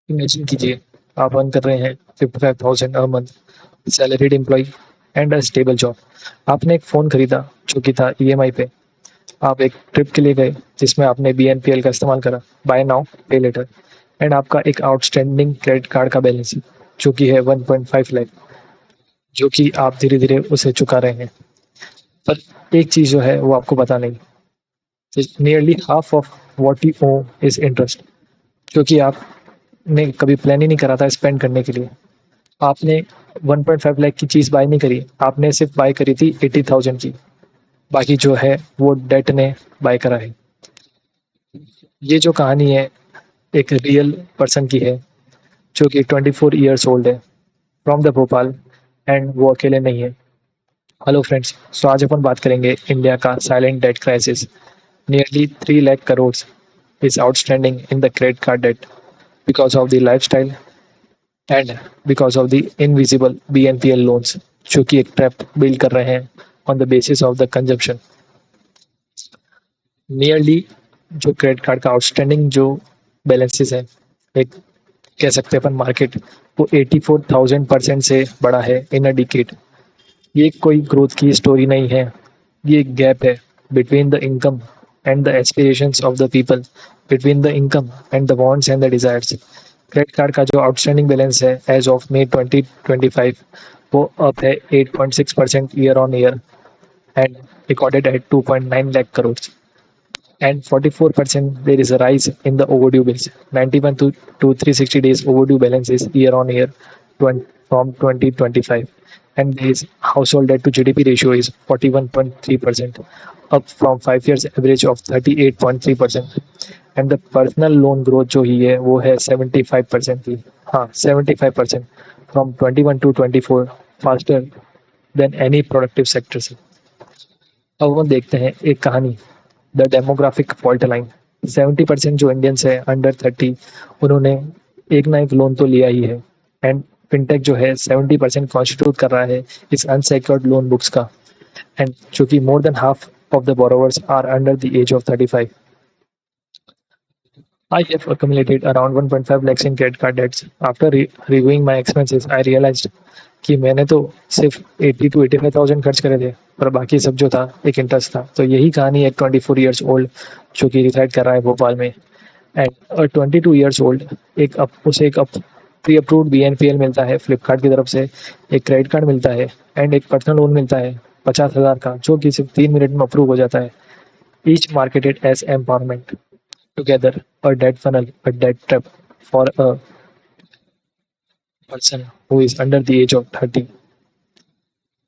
Imagine कीजिए, आप earn कर रहे हैं 55,000 a month, salaried employee and a stable job. आपने एक फ़ोन खरीदा जो कि था ईएमआई पे। आप एक ट्रिप के लिए गए जिसमें आपने बीएनपीएल का इस्तेमाल करा, बाय नाउ पे लेटर। एंड आपका एक आउटस्टैंडिंग क्रेडिट कार्ड का बैलेंस जो कि है 1.5 लाख, जो कि आप धीरे धीरे उसे चुका रहे हैं। पर एक चीज़ जो है वो आपको पता नहीं, nearly half of what you owe is interest, जो कि आपने कभी प्लान ही नहीं करा था स्पेंड करने के लिए। आपने 1.5 लाख की चीज़ बाय नहीं करी, आपने सिर्फ बाय करी थी 80,000 की। बाकी जो है वो डेट ने बाय करा है। ये जो कहानी है एक रियल पर्सन की है, जो कि 24 ईयर्स ओल्ड है, फ्रॉम द भोपाल, एंड वो अकेले नहीं है। हेलो फ्रेंड्स, सो आज अपन बात करेंगे इंडिया का silent debt crisis. Nearly 3 lakh crore is outstanding in the credit card debt because of the lifestyle and because of the invisible BNPL loans, जो कि एक ट्रैप बिल्ड कर रहे हैं on the basis of the consumption. Nearly जो credit card का outstanding जो balances है, एक कह सकते हैं अपन मार्केट, वो 84,000% से बड़ा है इन अ डिकेड। ये कोई ग्रोथ की स्टोरी नहीं है, ये एक गैप है between the income and the aspirations of the people, between the income and the wants and the desires. Credit card का जो आउटस्टैंडिंग बैलेंस है एज ऑफ मई 2025, वो अप है 8.6% year on year and recorded at 2.9 lakh crore. And 44% there is a rise in the overdue bills. 91 to 360 days overdue balances year on year from 2025. And this household debt to GDP ratio is 41.3%, up from 5 years average of 38.3%. And the personal loan growth जो ही है वो है 75% की, हाँ 75%, from 21 to 24, faster than any productive sectors। अब हम देखते हैं एक कहानी, द डेमोग्राफिक फॉल्ट लाइन। 70% जो इंडियंस है अंडर 30, उन्होंने एक ना एक लोन तो लिया ही है। एंड फिनटेक जो है 70% कॉन्स्टिट्यूट कर रहा है इस अनसेक्योर्ड लोन बुक्स का, एंड जो कि more than half of the borrowers are under the age of 35। I have accumulated around 1.5 lakhs in credit card debts. After reviewing my expenses, I realized कि मैंने तो सिर्फ 80 to 85,000 खर्च करे थे, पर बाकी सब जो था एक इंटरेस्ट था। तो यही कहानी है 24 ईयर्स ओल्ड जो कि रिसाइड कर रहा है भोपाल में। एंड 22 ईयर्स ओल्ड उसे एक प्री अप्रूव्ड BNPL मिलता है फ्लिपकार्ट की तरफ से, एक क्रेडिट कार्ड मिलता है एंड एक पर्सनल लोन मिलता है 50,000 का, जो कि सिर्फ 3 मिनट में अप्रूव हो जाता है। Each marketed as empowerment, together a debt funnel, a debt trap for a person who is under the age of 30.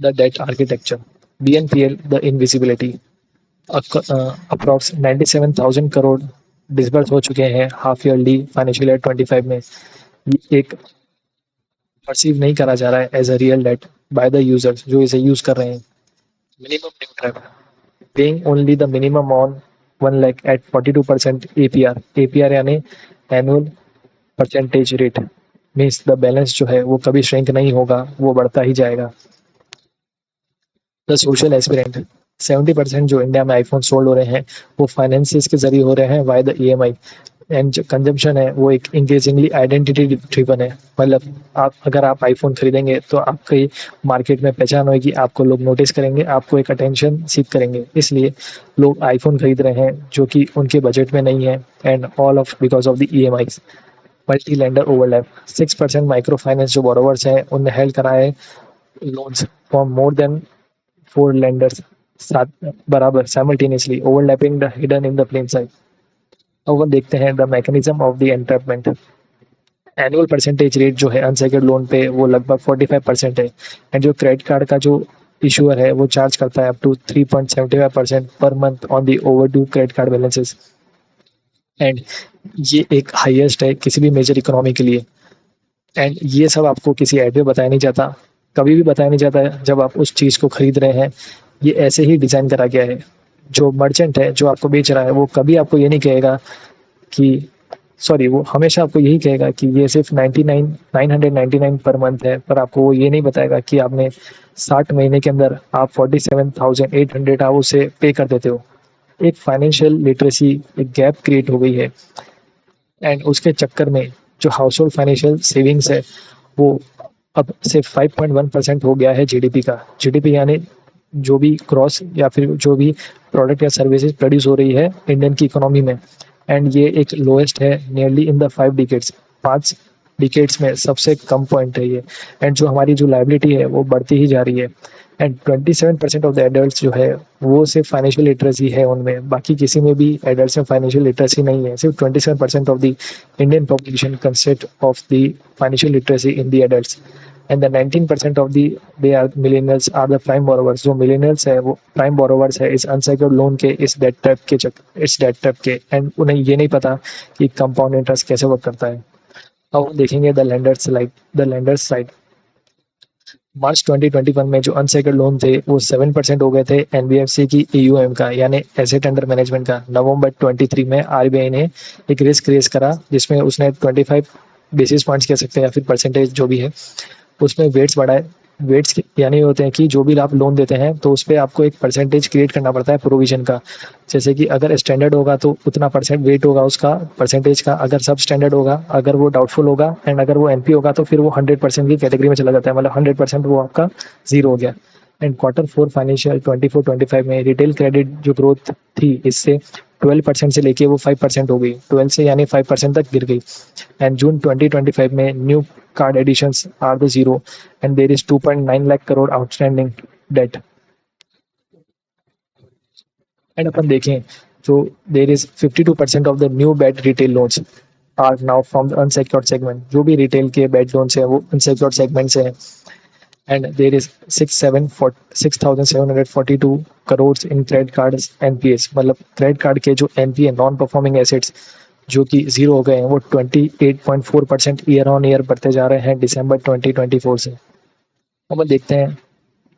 The debt architecture, BNPL, the invisibility, approx 97,000 crore disburse हो चुके हैं हाफ ईयरली फाइनेंशियल ईयर 25 में। ये एक perceive नहीं करा जा रहा है as a real debt by the users जो इसे यूज कर रहे हैं। Minimum due trap, paying only the minimum on 1 lakh at 42% APR। APR यानी annual percentage rate, means the balance जो है वो कभी श्रिंक नहीं होगा, वो बढ़ता ही जाएगा। द सोशल एस्पिरेंट, 70% जो इंडिया में आईफोन सोल्ड हो रहे हैं वो फाइनेंसिस के जरिए हो रहे हैं वाई द EMI। एंड जो कंजम्पशन है वो एक इंक्रीजिंगली आइडेंटिटी ड्रिवन है। मतलब अगर आप आईफोन खरीदेंगे तो आपकी मार्केट में पहचान होगी, आपको लोग नोटिस करेंगे, आपको एक अटेंशन सीख करेंगे, इसलिए लोग आईफोन खरीद रहे हैं जो कि उनके बजट में नहीं है। And all of because of the EMI। Multi lender overlap, 6% micro finance जो बोरोवर्स हैं उनने हेल्ड करा है loans for more than 4 lenders साथ बराबर simultaneously, overlapping the hidden in the plain sight. अब हम देखते हैं the mechanism of the entrapment. Annual percentage rate जो है अनसेक्योर्ड लोन पे वो लगभग 45% है। एंड जो क्रेडिट कार्ड का जो इशूअर है वो चार्ज करता है अप टू 3.75% पर month on the overdue credit card balances. And ये एक हाईएस्ट है किसी भी मेजर इकोनॉमी के लिए। एंड ये सब आपको किसी एड में बताया नहीं जाता, कभी भी बताया नहीं जाता है जब आप उस चीज़ को खरीद रहे हैं। ये ऐसे ही डिज़ाइन करा गया है। जो मर्चेंट है जो आपको बेच रहा है वो कभी आपको ये नहीं कहेगा कि सॉरी, वो हमेशा आपको यही कहेगा कि ये सिर्फ 999 पर मंथ है, पर आपको वो ये नहीं बताएगा कि आपने 60 महीने के अंदर आप 47,800 आप उसे पे कर देते हो। एक फाइनेंशियल लिटरेसी एक गैप क्रिएट हो गई है। एंड उसके चक्कर में जो हाउस होल्ड फाइनेंशियल सेविंग्स है वो अब से 5.1% हो गया है जीडीपी का। जीडीपी यानी जो भी क्रॉस या फिर जो भी प्रोडक्ट या सर्विसेज प्रोड्यूस हो रही है इंडियन की इकोनॉमी में, एंड ये एक लोएस्ट है nearly in the 5 decades. 5 decades में सबसे कम पॉइंट है ये। एंड जो हमारी जो लाइबिलिटी है वो बढ़ती ही जा रही है। एंड 27% ऑफ द एडल्ट जो है वो सिर्फ फाइनेंशियल लिटरेसी है उनमें, बाकी किसी में भी एडल्ट में फाइनेंशियल लिटरेसी नहीं है। सिर्फ 27% ऑफ द Indian population consist of the financial literacy in the adults. And the 19% of the they are millennials are the prime borrowers. जो मिलेनियल्स है वो प्राइम बोरोवर्स है इस अनसेक्योर्ड लोन के, इस डेट ट्रैप के। एंड उन्हें ये नहीं पता कि कंपाउंड इंटरेस्ट कैसे वर्क करता है। अब हम देखेंगे द लेंडर्स साइड। मार्च 2021 में जो अनसेक्योर्ड लोन थे वो 7% हो गए थे एनबीएफसी की एयूएम का, यानी एसेट अंडर मैनेजमेंट का। नवंबर 23 में आरबीआई ने एक रिस्क रेस करा जिसमें उसने 25 बेसिस पॉइंट्स कह सकते हैं या फिर परसेंटेज जो भी है उसमें वेट्स बढ़ाए। वेट्स यानी होते हैं कि जो भी आप लोन देते हैं तो उस पर आपको एक परसेंटेज क्रिएट करना पड़ता है प्रोविजन का। जैसे कि अगर स्टैंडर्ड होगा तो उतना परसेंट वेट होगा उसका परसेंटेज का, अगर सब स्टैंडर्ड होगा, अगर वो डाउटफुल होगा एंड अगर वो एनपी होगा तो फिर वो 100% की कैटेगरी में चला जाता है, मतलब 100% वो आपका जीरो हो गया। एंड Q4 फाइनेंशियल 24-25 में रिटेल क्रेडिट जो ग्रोथ थी इससे 12% से लेके वो 5% हो गई, 12 से यानी 5% तक गिर गई। एंड जून 2025 में new card additions are the zero and there is 2.9 lakh crore outstanding debt. And अपन देखें तो there is 52% of the new bad retail loans are now from the unsecured segment. जो भी रिटेल के बैड लोन्स है वो unsecured segment से है। And there is 6,742 crore in credit card NPS, मतलब क्रेडिट कार्ड के जो एनपीए नॉन परफॉर्मिंग एसेट्स जो कि जीरो हो गए हैं वो 28.4% ईयर ऑन ईयर बढ़ते जा रहे हैं दिसंबर 2024 से। अब हम देखते हैं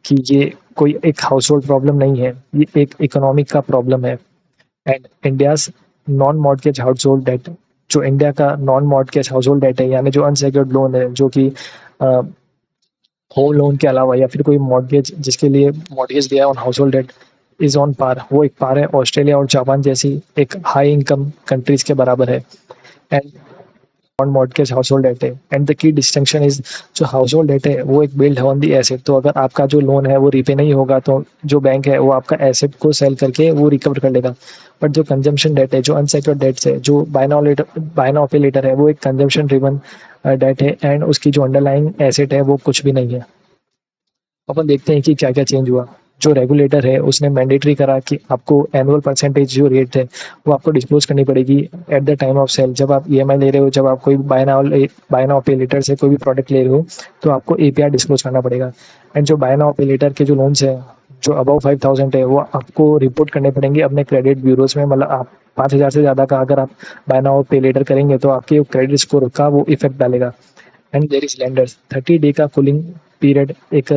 कि ये कोई एक हाउस होल्ड प्रॉब्लम नहीं है, ये एक इकोनॉमिक का प्रॉब्लम है। And India's non mortgage household debt, जो इंडिया का non mortgage household debt है यानी जो अनसेक्योर्ड लोन है जो कि होम लोन के अलावा या फिर कोई मॉर्टगेज जिसके लिए मॉर्टगेज दिया है on household debt is on par. वो एक पार है ऑस्ट्रेलिया और जापान जैसी एक हाई इनकम कंट्रीज के बराबर है। And on mortgage household debt है। And the key distinction is जो हाउस होल्ड डेट है वो एक बिल्ड है ऑन दी एसेट। तो अगर आपका जो लोन है वो रीपे नहीं होगा तो जो बैंक है वो आपका एसेट को सेल करके वो रिकवर कर लेगा। बट जो कंजम्पशन डेट है, जो अनसेक्योर्ड डेट्स है, जो बाय नाउ पे लेटर है, वो एक कंजम्पशन ड्रिवन डेट है एंड उसकी जो अंडरलाइंग एसेट है वो कुछ भी नहीं है। अपन देखते हैं कि क्या क्या चेंज हुआ। जो रेगुलेटर है उसने मैंडेटरी करा कि आपको एनुअल परसेंटेज जो रेट है वो आपको डिस्क्लोज करनी पड़ेगी at the time of sale. जब आप ईएमआई ले रहे हो, जब आप कोई बाय नाउ पे लेटर से कोई भी प्रोडक्ट ले रहे हो तो आपको एपीआर डिस्क्लोज करना पड़ेगा। एंड जो बाय नाउ पे लेटर के जो लोन्स है जो अबव 5,000 है वो आपको रिपोर्ट करने पड़ेंगे अपने क्रेडिट ब्यूरोज में। मतलब आप 5,000 से ज़्यादा का अगर आप बाय नाउ पे लेटर करेंगे तो आपके क्रेडिट स्कोर का वो इफेक्ट डालेगा। And there is lenders 30 day का कूलिंग पीरियड एक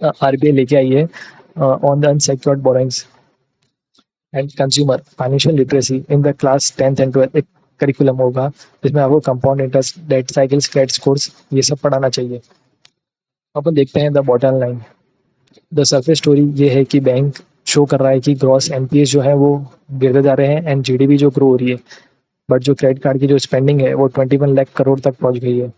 आरबीआई लेके आई है on the unsecured borrowings. And consumer financial literacy in the class 10th and 12th एक करिकुलम होगा जिसमें आपको compound interest, debt cycles, credit scores ये सब पढ़ाना चाहिए। अपन देखते हैं the bottom line. The surface story ये है कि बैंक शो कर रहा है कि ग्रॉस एनपीएस जो है वो गिरते जा रहे हैं एंड जीडीपी जो ग्रो हो रही है। बट जो क्रेडिट कार्ड की जो स्पेंडिंग है वो 21 लाख करोड़ तक पहुंच गई है।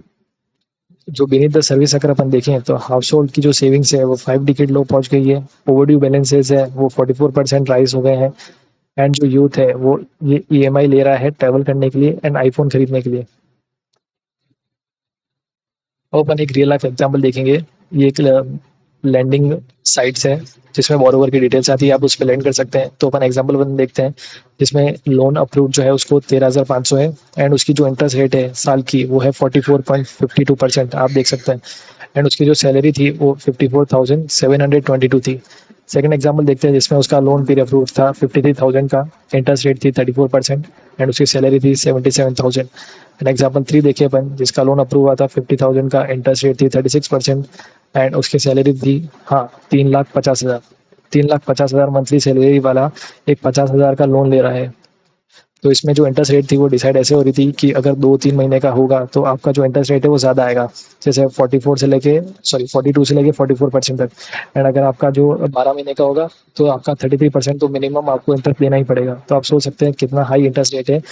जो बीनीथ द सर्विस अगर अपन देखें तो हाउस होल्ड की जो सेविंग्स है वो 5 डिकेड लो पहुंच गई है। ओवरड्यू बैलेंसेस है वो 44% राइज हो गए हैं। एंड जो यूथ है वो ये ईएमआई ले रहा है ट्रैवल करने के लिए एंड आईफोन खरीदने के लिए। और अपन एक रियल लाइफ एग्जांपल देखेंगे। ये एक लैंडिंग साइट्स है जिसमें बोरोवर की डिटेल्स आती है, आप उस पर लैंड कर सकते हैं। तो अपन एग्जांपल वन देखते हैं जिसमें लोन अप्रूव जो है उसको 13,500 है एंड उसकी जो इंटरेस्ट रेट है साल की वो है 44.52%, आप देख सकते हैं। एंड उसकी जो सैलरी थी वो 54,722 थी। सेकंड एग्जांपल देखते हैं जिसमें उसका लोन पीरियड अप्रूव था 53,000 का, इंटरेस्ट रेट थी 34% एंड उसकी सैलरी थी 77,000। एंड एग्जांपल 3 देखिए अपन जिसका लोन अप्रूव हुआ था 50,000 का, इंटरेस्ट रेट थी 36% एंड उसकी सैलरी थी 3,50,000। 3,50,000 मंथली सैलरी वाला एक 50,000 का लोन ले रहा है। तो इसमें जो इंटरेस्ट रेट थी वो डिसाइड ऐसे हो रही थी कि अगर 2-3 महीने का होगा तो आपका जो इंटरेस्ट रेट है वो ज़्यादा आएगा, जैसे 44 से लेके 42 से लेके 44% तक। एंड अगर आपका जो 12 महीने का होगा तो आपका 33% तो मिनिमम आपको इंटरेस्ट देना ही पड़ेगा। तो आप सोच सकते हैं कितना हाई इंटरेस्ट रेट है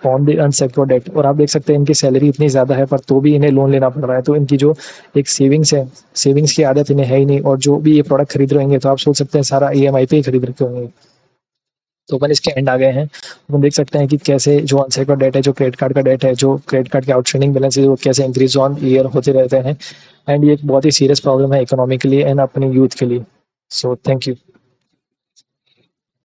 ऑन द अनसेक्योर्ड डेट। और आप देख सकते हैं इनकी सैलरी इतनी ज़्यादा है पर तो भी इन्हें लोन लेना पड़ रहा है। तो इनकी जो एक सेविंग्स है, सेविंग्स की आदत इन्हें है ही नहीं, और जो भी ये प्रोडक्ट खरीद रहे होंगे तो आप सोच सकते हैं सारा ईएमआई पे ही खरीद रखे होंगे। तो अपन इसके एंड आ गए हैं। अपन देख सकते हैं कि कैसे जो अनसेक्योर्ड डेट है, जो क्रेडिट कार्ड का डेट है, जो क्रेडिट कार्ड के आउटस्टैंडिंग बैलेंस है, वो कैसे इंक्रीज ऑन ईयर होते रहते हैं। एंड ये एक बहुत ही सीरियस प्रॉब्लम है इकोनॉमी के लिए एंड अपने यूथ के लिए। So thank you.